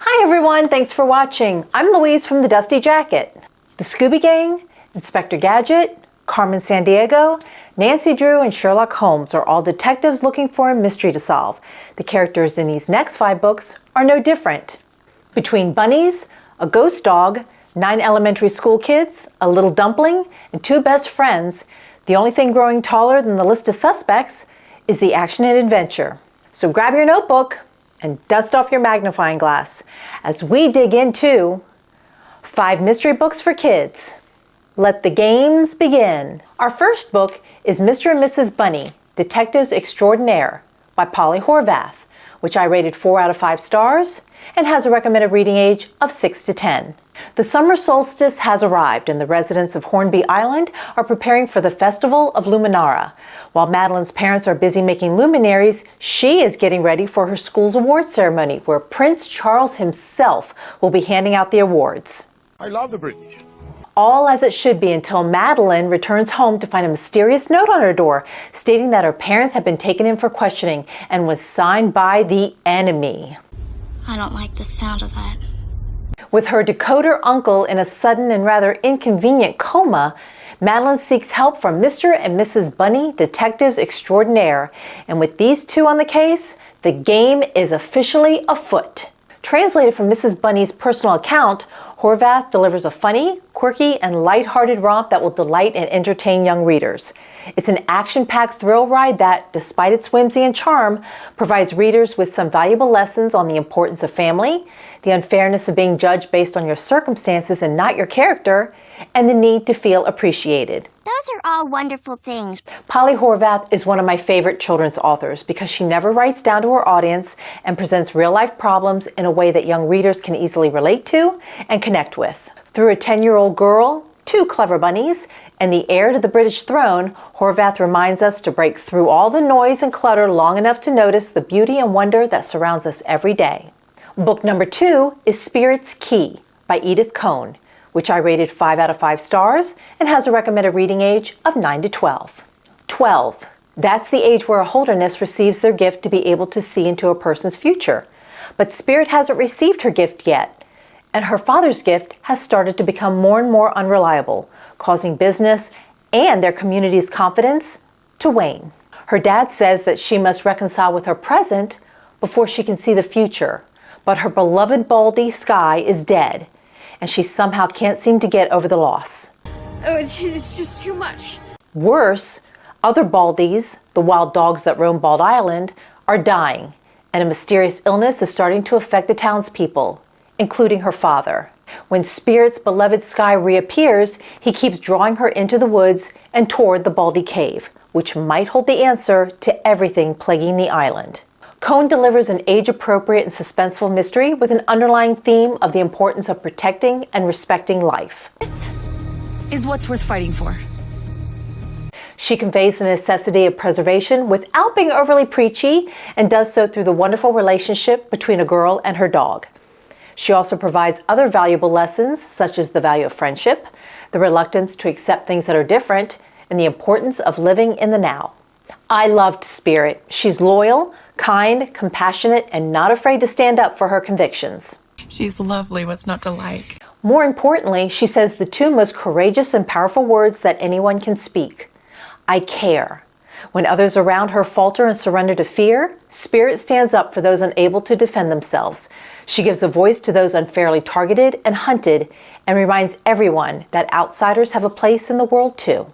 Hi everyone, thanks for watching. I'm Louise from The Dusty Jacket. The Scooby Gang, Inspector Gadget, Carmen Sandiego, Nancy Drew, and Sherlock Holmes are all detectives looking for a mystery to solve. The characters in these next 5 books are no different. Between bunnies, a ghost dog, 9 elementary school kids, a little dumpling, and 2 best friends, the only thing growing taller than the list of suspects is the action and adventure. So grab your notebook and dust off your magnifying glass as we dig into 5 mystery books for kids. Let the games begin. Our first book is Mr. and Mrs. Bunny, Detectives Extraordinaire by Polly Horvath, which I rated 4 out of 5 stars and has a recommended reading age of 6 to 10. The summer solstice has arrived and the residents of Hornby Island are preparing for the Festival of Luminara. While Madeline's parents are busy making luminaries, she is getting ready for her school's award ceremony where Prince Charles himself will be handing out the awards. I love the British. All as it should be until Madeline returns home to find a mysterious note on her door stating that her parents have been taken in for questioning and was signed by the enemy. I don't like the sound of that. With her decoder uncle in a sudden and rather inconvenient coma, Madeline seeks help from Mr. and Mrs. Bunny, Detectives Extraordinaire. And with these 2 on the case, the game is officially afoot. Translated from Mrs. Bunny's personal account, Horvath delivers a funny, quirky, and light-hearted romp that will delight and entertain young readers. It's an action-packed thrill ride that, despite its whimsy and charm, provides readers with some valuable lessons on the importance of family, the unfairness of being judged based on your circumstances and not your character, and the need to feel appreciated. Those are all wonderful things. Polly Horvath is one of my favorite children's authors because she never writes down to her audience and presents real-life problems in a way that young readers can easily relate to and connect with. Through a 10-year-old girl, 2 clever bunnies, and the heir to the British throne, Horvath reminds us to break through all the noise and clutter long enough to notice the beauty and wonder that surrounds us every day. Book number 2 is Spirit's Key by Edith Cohn, which I rated 5 out of 5 stars and has a recommended reading age of 9 to 12. 12. That's the age where a Holderness receives their gift to be able to see into a person's future. But Spirit hasn't received her gift yet, and her father's gift has started to become more and more unreliable, causing business and their community's confidence to wane. Her dad says that she must reconcile with her present before she can see the future, but her beloved Baldy Sky is dead, and she somehow can't seem to get over the loss. Oh, it's just too much. Worse, other Baldies, the wild dogs that roam Bald Island, are dying, and a mysterious illness is starting to affect the townspeople, including her father. When Spirit's beloved Sky reappears, he keeps drawing her into the woods and toward the Baldy Cave, which might hold the answer to everything plaguing the island. Cohn delivers an age-appropriate and suspenseful mystery with an underlying theme of the importance of protecting and respecting life. This is what's worth fighting for. She conveys the necessity of preservation without being overly preachy and does so through the wonderful relationship between a girl and her dog. She also provides other valuable lessons such as the value of friendship, the reluctance to accept things that are different, and the importance of living in the now. I loved Spirit. She's loyal, kind, compassionate, and not afraid to stand up for her convictions. She's lovely, what's not to like? More importantly, she says the 2 most courageous and powerful words that anyone can speak. I care. When others around her falter and surrender to fear, Spirit stands up for those unable to defend themselves. She gives a voice to those unfairly targeted and hunted and reminds everyone that outsiders have a place in the world too.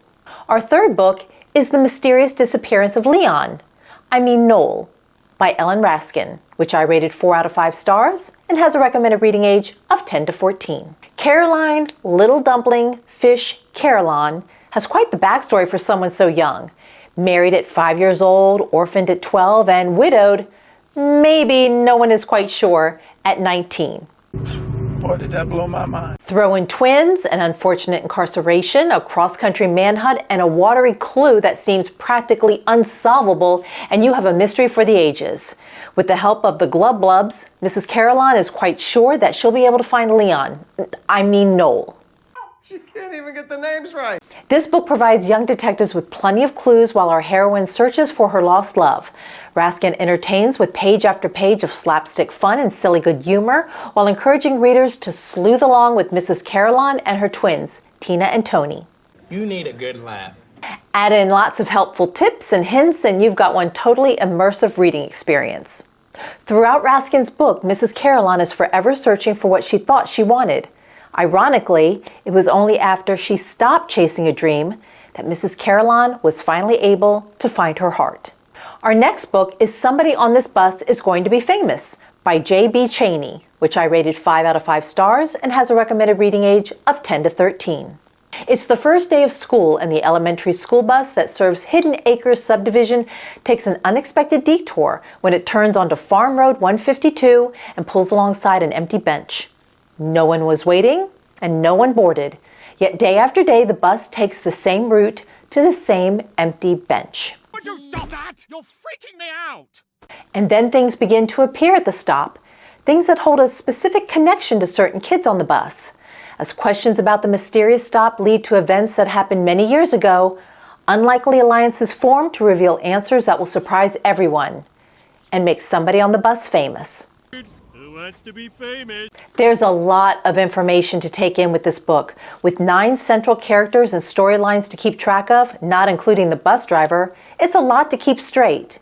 Our third book is The Mysterious Disappearance of Noel, by Ellen Raskin, which I rated 4 out of 5 stars and has a recommended reading age of 10 to 14. Caroline, Little Dumpling, Fish, Caroline has quite the backstory for someone so young. Married at 5 years old, orphaned at 12, and widowed, maybe no one is quite sure, at 19. Boy, did that blow my mind. Throw in twins, an unfortunate incarceration, a cross-country manhunt, and a watery clue that seems practically unsolvable, and you have a mystery for the ages. With the help of the Glub Blubs, Mrs. Caroline is quite sure that she'll be able to find Noel. She can't even get the names right. This book provides young detectives with plenty of clues while our heroine searches for her lost love. Raskin entertains with page after page of slapstick fun and silly good humor, while encouraging readers to sleuth along with Mrs. Caroline and her twins, Tina and Tony. You need a good laugh. Add in lots of helpful tips and hints, and you've got one totally immersive reading experience. Throughout Raskin's book, Mrs. Caroline is forever searching for what she thought she wanted. Ironically, it was only after she stopped chasing a dream that Mrs. Caroline was finally able to find her heart. Our next book is Somebody on This Bus is Going to Be Famous by J.B. Cheney, which I rated 5 out of 5 stars and has a recommended reading age of 10 to 13. It's the first day of school, and the elementary school bus that serves Hidden Acres subdivision takes an unexpected detour when it turns onto Farm Road 152 and pulls alongside an empty bench. No one was waiting, and no one boarded. Yet day after day, the bus takes the same route to the same empty bench. Would you stop that? You're freaking me out! And then things begin to appear at the stop, things that hold a specific connection to certain kids on the bus. As questions about the mysterious stop lead to events that happened many years ago, unlikely alliances form to reveal answers that will surprise everyone and make somebody on the bus famous. Who wants to be famous? There's a lot of information to take in with this book, with 9 central characters and storylines to keep track of, not including the bus driver. It's a lot to keep straight.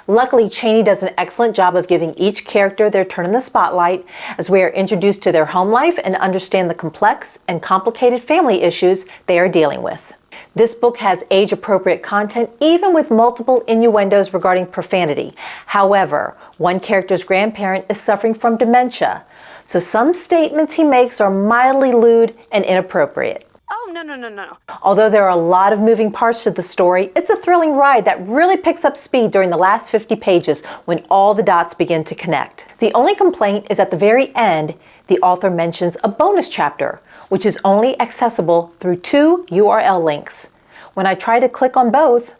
Luckily, Cheney does an excellent job of giving each character their turn in the spotlight as we are introduced to their home life and understand the complex and complicated family issues they are dealing with. This book has age-appropriate content, even with multiple innuendos regarding profanity. However, one character's grandparent is suffering from dementia, so some statements he makes are mildly lewd and inappropriate. Oh, no. Although there are a lot of moving parts to the story, it's a thrilling ride that really picks up speed during the last 50 pages when all the dots begin to connect. The only complaint is at the very end, the author mentions a bonus chapter, which is only accessible through 2 URL links. When I tried to click on both,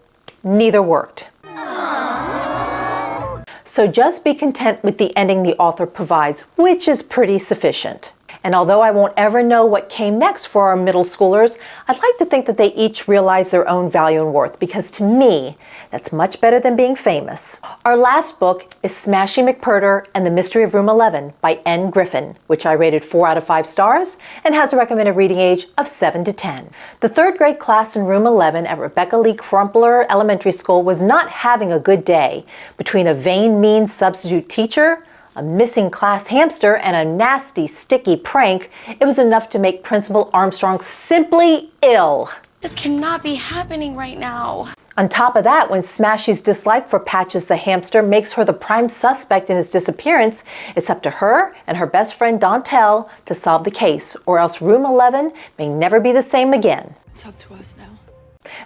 neither worked. So just be content with the ending the author provides, which is pretty sufficient. And although I won't ever know what came next for our middle schoolers, I'd like to think that they each realize their own value and worth, because to me, that's much better than being famous. Our last book is Smashie McPerter and the Mystery of Room 11 by N. Griffin, which I rated 4 out of 5 stars and has a recommended reading age of 7 to 10. The 3rd grade class in Room 11 at Rebecca Lee Crumpler Elementary School was not having a good day. Between a vain, mean substitute teacher, a missing class hamster, and a nasty, sticky prank, it was enough to make Principal Armstrong simply ill. This cannot be happening right now. On top of that, when Smashie's dislike for Patches the hamster makes her the prime suspect in his disappearance, it's up to her and her best friend Dontel to solve the case, or else Room 11 may never be the same again. It's up to us now.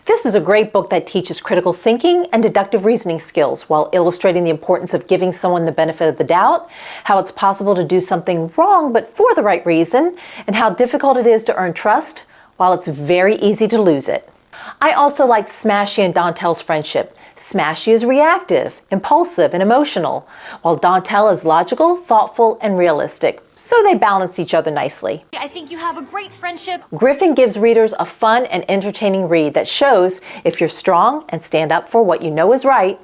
This is a great book that teaches critical thinking and deductive reasoning skills while illustrating the importance of giving someone the benefit of the doubt, how it's possible to do something wrong but for the right reason, and how difficult it is to earn trust while it's very easy to lose it. I also like Smashie and Dontel's friendship. Smashie is reactive, impulsive, and emotional, while Dontel is logical, thoughtful, and realistic, so they balance each other nicely. I think you have a great friendship. Griffin gives readers a fun and entertaining read that shows if you're strong and stand up for what you know is right,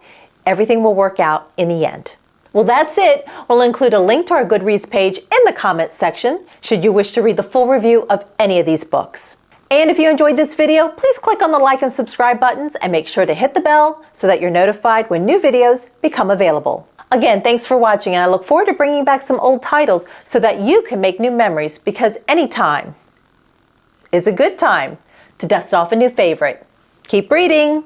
everything will work out in the end. Well, that's it. We'll include a link to our Goodreads page in the comments section should you wish to read the full review of any of these books. And if you enjoyed this video, please click on the like and subscribe buttons and make sure to hit the bell so that you're notified when new videos become available. Again, thanks for watching, and I look forward to bringing back some old titles so that you can make new memories, because any time is a good time to dust off a new favorite. Keep reading!